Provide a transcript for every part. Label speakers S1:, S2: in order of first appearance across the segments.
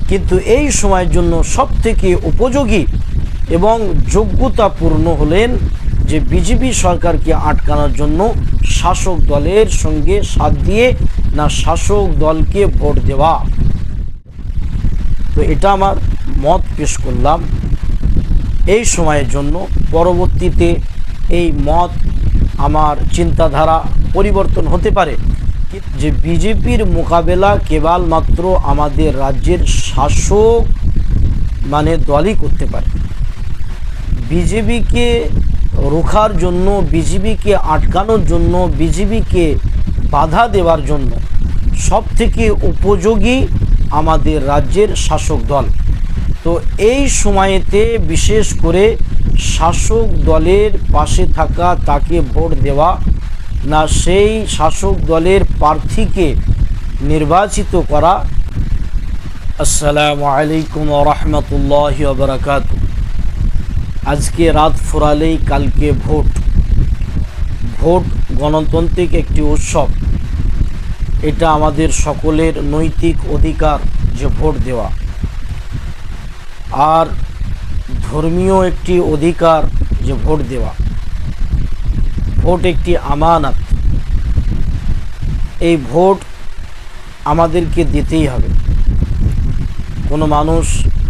S1: কিন্তু এই সময়ের জন্য সবথেকে উপযোগী এবং যোগ্যতাপূর্ণ হলেন যে বিজেপি সরকারকে আটকানোর জন্য শাসক দলের সঙ্গে সাথ দিয়ে না শাসক দলকে ভোট দেওয়া। তো এটা আমার মত পেশ করলাম এই সময়ের জন্য। পরবর্তীতে এই মত আমার চিন্তাধারা পরিবর্তন হতে পারে যে বিজেপির মোকাবেলা কেবলমাত্র আমাদের রাজ্যের শাসক দলই করতে পারে। বিজেপিকে রোখার জন্য, বিজেপিকে আটকানোর জন্য, বিজেপিকে বাধা দেওয়ার জন্য সবথেকে উপযোগী আমাদের রাজ্যের শাসক দল। তো এই সময়েতে বিশেষ করে শাসক দলের পাশে থাকা, তাকে ভোট দেওয়া, না সেই শাসক দলের প্রার্থীকে নির্বাচিত করা। আসসালামু আলাইকুম ওয়া রাহমাতুল্লাহি ওয়া বারাকাতুহু। আজকে রাত ফুরালেই কালকে ভোট। ভোট গণতান্ত্রিক একটি উৎসব। এটা আমাদের সকলের নৈতিক অধিকার যে ভোট দেওয়া, আর ধর্মীয় একটি অধিকার যে ভোট দেওয়া। ভোট একটি আমানত। এই ভোট আমাদেরকে দিতেই হবে। কোনো মানুষ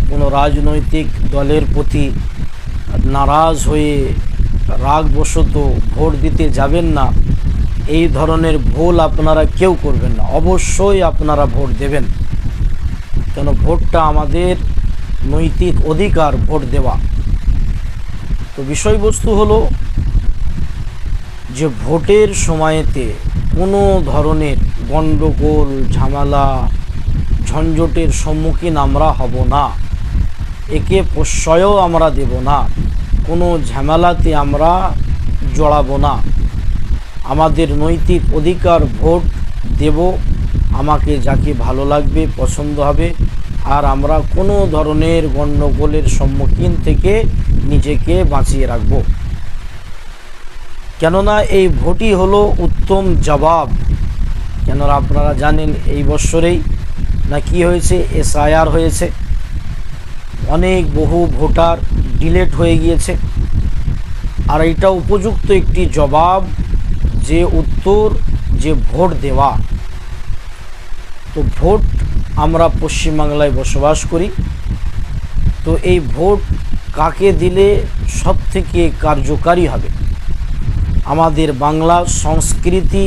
S1: কোনো রাজনৈতিক দলের প্রতি নারাজ হয়ে রাগবশত ভোট দিতে যাবেন না, এই ধরনের ভুল আপনারা কেউ করবেন না। অবশ্যই আপনারা ভোট দেবেন, কেন ভোটটা আমাদের নৈতিক অধিকার, ভোট দেওয়া। তো বিষয়বস্তু হলো যে ভোটের সময়তে কোনো ধরনের গণ্ডগোল, ঝামেলা, ঝঞ্ঝটের সম্মুখীন আমরা হব না। একে প্রশ্রয়ও আমরা দেব না, কোনো ঝামেলাতে আমরা জড়াবো না। আমাদের নৈতিক অধিকার, ভোট দেব আমাকে যাকে ভালো লাগবে, পছন্দ হবে, আর আমরা কোনো ধরনের গণ্ডগোলের সম্মুখীন থেকে নিজেকে বাঁচিয়ে রাখব। কেননা এই ভোটই হলো উত্তম জবাব। কেননা আপনারা জানেন এই বছরেই না কি হয়েছে, SIR হয়েছে, অনেক বহু ভোটার ডিলেট হয়ে গিয়েছে। আর এটা উপযুক্ত একটি জবাব, যে উত্তর, যে ভোট দেওয়া। তো ভোট, আমরা পশ্চিমবাংলায় বসবাস করি। তো এই ভোট কাকে দিলে সবথেকে কার্যকারী হবে? আমাদের বাংলা সংস্কৃতি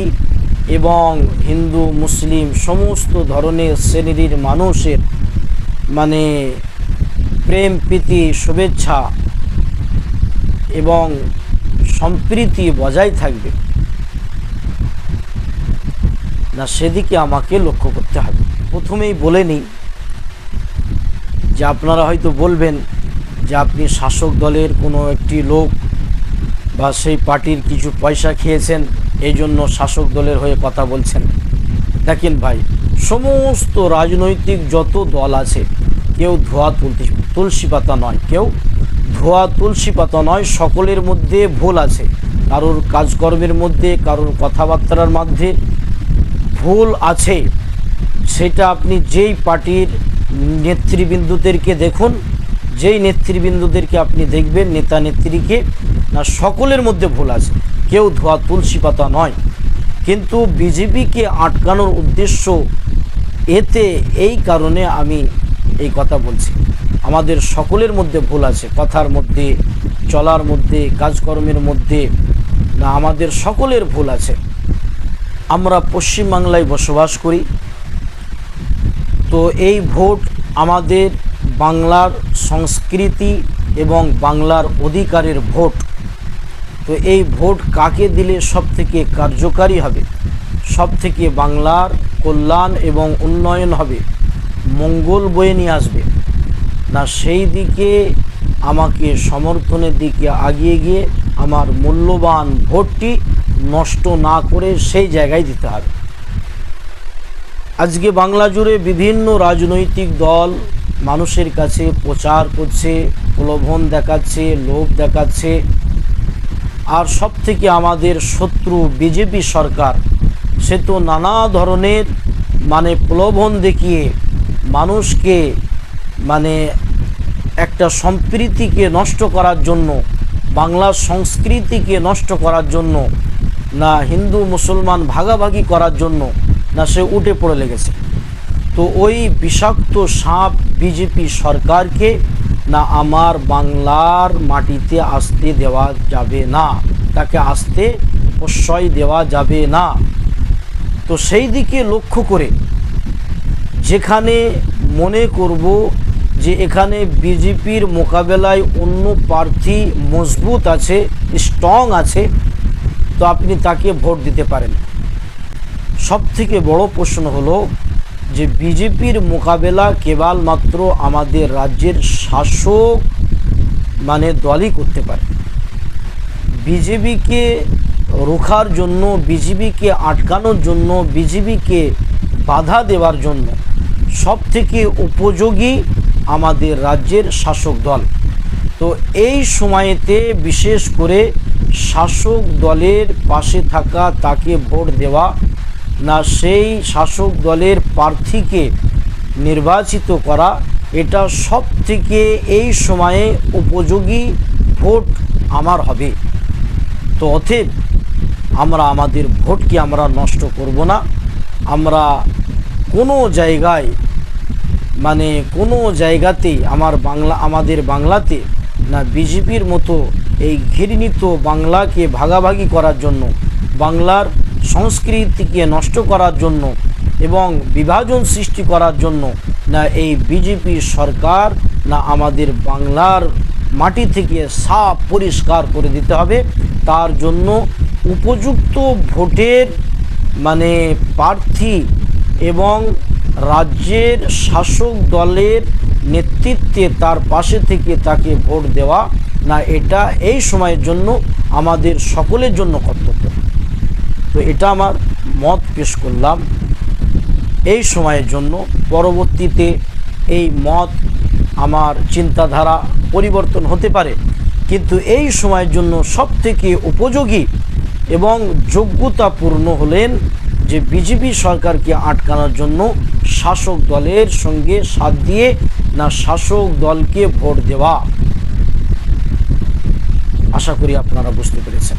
S1: এবং হিন্দু, মুসলিম সমস্ত ধরনের শ্রেণীর মানুষের প্রেম, প্রীতি, শুভেচ্ছা এবং সম্প্রীতি বজায় থাকবে না, সেদিকে আমাকে লক্ষ্য করতে হবে। প্রথমেই বলে নিই যে আপনারা হয়তো বলবেন যে আপনি শাসক দলের কোনো একটি লোক বা সেই পার্টির কিছু পয়সা খেয়েছেন, এই জন্য শাসক দলের হয়ে কথা বলছেন। দেখেন ভাই, সমস্ত রাজনৈতিক যত দল আছে, কেউ ধোয়া তুলসী পাতা নয়, কেউ ধোয়া তুলসী পাতা নয়। সকলের মধ্যে ভুল আছে, কারোর কাজকর্মের মধ্যে, কারোর কথাবার্তার মধ্যে ভুল আছে। সেটা আপনি যেই পার্টির নেতৃবৃন্দদেরকে দেখুন, যেই নেতৃবৃন্দদেরকে আপনি দেখবেন, নেতা নেত্রীকে, না সকলের মধ্যে ভুল আছে, কেউ ধোয়া তুলসী পাতা নয়। কিন্তু বিজেপিকে আটকানোর উদ্দেশ্য এতে, এই কারণে আমি এই কথা বলছি, আমাদের সকলের মধ্যে ভুল আছে, কথার মধ্যে, চলার মধ্যে, কাজকর্মের মধ্যে, না আমাদের সকলের ভুল আছে। আমরা পশ্চিমবাংলায় বসবাস করি। তো এই ভোট আমাদের বাংলার সংস্কৃতি এবং বাংলার অধিকারের ভোট। তো এই ভোট কাকে দিলে সবথেকে কার্যকারী হবে, সবথেকে বাংলার কল্যাণ এবং উন্নয়ন হবে, মঙ্গল বয়ে নিয়ে আসবে, না সেই দিকে আমাকে সমর্থনের দিকে এগিয়ে গিয়ে আমার মূল্যবান ভোটটি নষ্ট না করে সেই জায়গায় দিতে হবে। আজকে বাংলা জুড়ে বিভিন্ন রাজনৈতিক দল মানুষের কাছে প্রচার করছে, প্রলোভন দেখাচ্ছে, লোভ দেখাচ্ছে। আর সবথেকে আমাদের শত্রু বিজেপি সরকার, সে তো নানা ধরনের প্রলোভন দেখিয়ে মানুষকে মানে একটা সম্প্রীতিকে নষ্ট করার জন্য, বাংলার সংস্কৃতিকে নষ্ট করার জন্য, না হিন্দু মুসলমান ভাগাভাগি করার জন্য, না সে উঠে পড়ে লেগেছে। তো ওই বিষাক্ত সাপ বিজেপি সরকারকে না আমার বাংলার মাটিতে আসতে দেওয়া যাবে না, তাকে আসতে প্রশ্রয় দেওয়া যাবে না। তো সেই দিকে লক্ষ্য করে যেখানে মনে করব যে এখানে বিজেপির মোকাবেলায় অন্য প্রার্থী মজবুত আছে, স্ট্রং আছে, তো আপনি তাকে ভোট দিতে পারেন। সবথেকে বড় প্রশ্ন হলো যে বিজেপির মোকাবেলা কেবলমাত্র আমাদের রাজ্যের শাসক মানে দলই করতে পারে। বিজেপিকে রোখার জন্য, বিজেপিকে আটকানোর জন্য, বিজেপিকে বাধা দেওয়ার জন্য সবথেকে উপযোগী আমাদের রাজ্যের শাসক দল। তো এই সময়েতে বিশেষ করে শাসক দলের পাশে থাকা, তাকে ভোট দেওয়া, না সেই শাসক দলের প্রার্থীকে নির্বাচিত করা, এটা সব থেকে এই সময়ে উপযোগী ভোট আমার হবে। তো অতএব আমরা আমাদের ভোটকে আমরা নষ্ট করব না। আমরা কোনো জায়গায় মানে কোনো জায়গাতেই আমাদের বাংলাতে না বিজেপির মতো এই ঘৃণিত বাংলাকে ভাগাভাগি করার জন্য, বাংলার সংস্কৃতিকে নষ্ট করার জন্য এবং বিভাজন সৃষ্টি করার জন্য না এই বিজেপি সরকার না আমাদের বাংলার মাটি থেকে সাফ পরিষ্কার করে দিতে হবে। তার জন্য উপযুক্ত ভোটের মানে প্রার্থী এবং রাজ্যের শাসক দলের নেতৃত্বে তার পাশে থেকে তাকে ভোট দেওয়া, না এটা এই সময়ের জন্য আমাদের সকলের জন্য কর্তব্য। তো এটা আমার মত পেশ করলাম এই সময়ের জন্য। পরবর্তীতে এই মত আমার চিন্তাধারা পরিবর্তন হতে পারে, কিন্তু এই সময়ের জন্য সবথেকে উপযোগী এবং যোগ্যতাপূর্ণ হলেন যে বিজেপি সরকারকে আটকানোর জন্য শাসক দলের সঙ্গে সাথ দিয়ে না শাসক দলকে ভোট দেওয়া। আশা করি আপনারা বুঝতে পেরেছেন।